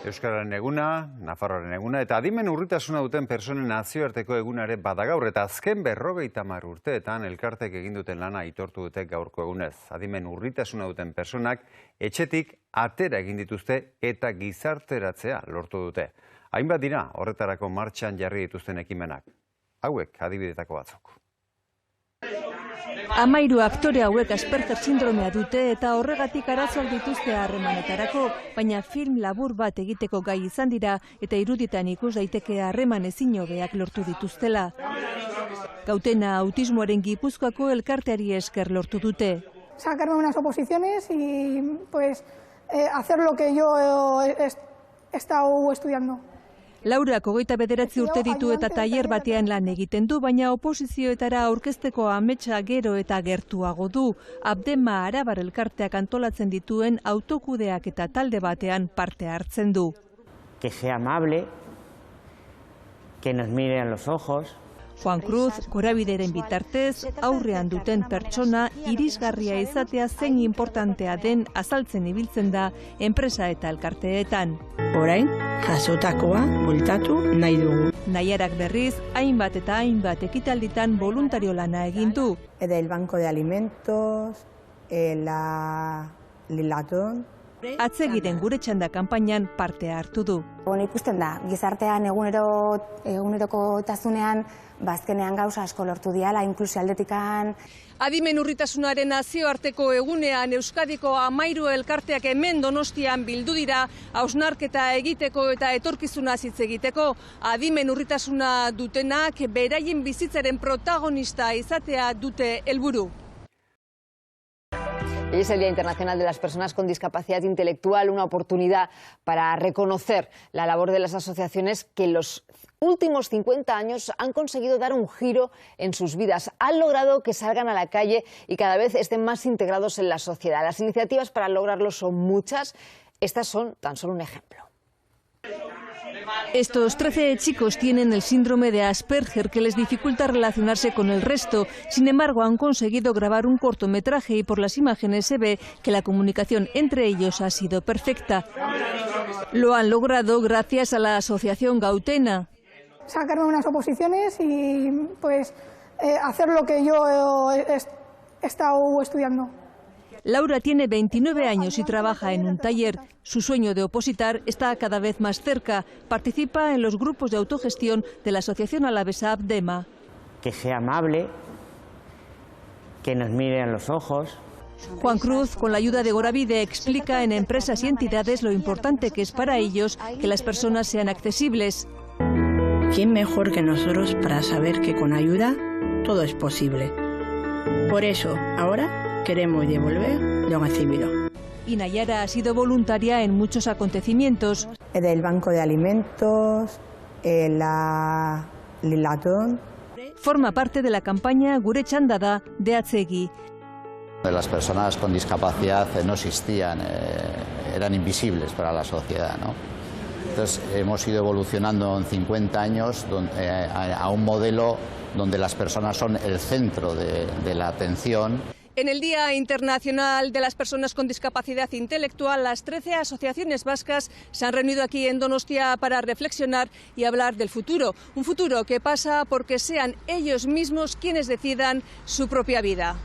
Euskararen eguna, Nafarroaren eguna eta adimen urritasuna duten personen nazioarteko egunare badagaur eta azken 50 urteetan elkartek egin duten lana aitortu dute gaurko egunez. Adimen urritasuna duten personak etxetik atera egin dituzte eta gizarteratzea lortu dute. Hainbat dira horretarako martxan jarri dituzten ekimenak. Hauek adibidetako batzuk. 13 aktore hauek Asperger sindromea dute eta horregatik arazoak dituzte harremanetarako, baina film labur bat egiteko gai izan dira eta iruditan ikus daiteke harreman ezin hobeak lortu dituztela. Gautena autismoaren Gipuzkoako elkarteari esker lortu dute. Sacarme unas oposiciones y pues hacer lo que yo he estado estudiando. Laurak 29 urte ditu eta tailer batean lan egiten du, baina oposizioetara aurkezteko ametsa gero eta gertuago du. Abdema Arabar elkarteak antolatzen dituen autokudeak eta talde batean parte hartzen du. Que sea amable, que nos mire a los ojos. Juan Cruz, Gorabideren bitartez, aurrean duten pertsona irisgarria izatea zein importantea den azaltzen ibiltzen da enpresa eta elkarteetan. Orain, jasotakoa bueltatu nahi dugu. Naiarak berriz, hainbat eta hainbat ekitalditan voluntario lana egin du. Del Banco de Alimentos, la Lilatón. Atzegiren gure txanda kanpainan parte hartu du. Ikusten da, gizartean egunerokotasunean bazkenean gauza asko lortu diala, inklusio aldetikan. Adimen urritasunaren nazioarteko egunean Euskadiko 13 elkarteak hemen Donostian bildu dira, hausnarketa egiteko eta etorkizunaz hitz egiteko. Adimen urritasuna dutenak beraien bizitzaren protagonista izatea dute helburu. Hoy es el Día Internacional de las Personas con Discapacidad Intelectual, una oportunidad para reconocer la labor de las asociaciones que en los últimos 50 años han conseguido dar un giro en sus vidas. Han logrado que salgan a la calle y cada vez estén más integrados en la sociedad. Las iniciativas para lograrlo son muchas. Estas son tan solo un ejemplo. Estos 13 chicos tienen el síndrome de Asperger que les dificulta relacionarse con el resto. Sin embargo, han conseguido grabar un cortometraje y por las imágenes se ve que la comunicación entre ellos ha sido perfecta. Lo han logrado gracias a la asociación Gautena. Sacarme unas oposiciones y pues hacer lo que yo he estado estudiando. Laura tiene 29 años y trabaja en un taller. Su sueño de opositar está cada vez más cerca. Participa en los grupos de autogestión de la asociación alavesa Abdema. Que sea amable, que nos mire a los ojos. Juan Cruz, con la ayuda de Gorabide, explica en empresas y entidades lo importante que es para ellos que las personas sean accesibles. ¿Quién mejor que nosotros para saber que con ayuda todo es posible? Por eso, ahora queremos devolver lo recibido. Y Nayara ha sido voluntaria en muchos acontecimientos. Del Banco de Alimentos, la Lilatón. Forma parte de la campaña Gure Txanda da de Atzegi. Las personas con discapacidad no existían, eran invisibles para la sociedad, ¿no? Entonces hemos ido evolucionando en 50 años a un modelo donde las personas son el centro de la atención. En el Día Internacional de las Personas con Discapacidad Intelectual, las 13 asociaciones vascas se han reunido aquí en Donostia para reflexionar y hablar del futuro. Un futuro que pasa porque sean ellos mismos quienes decidan su propia vida.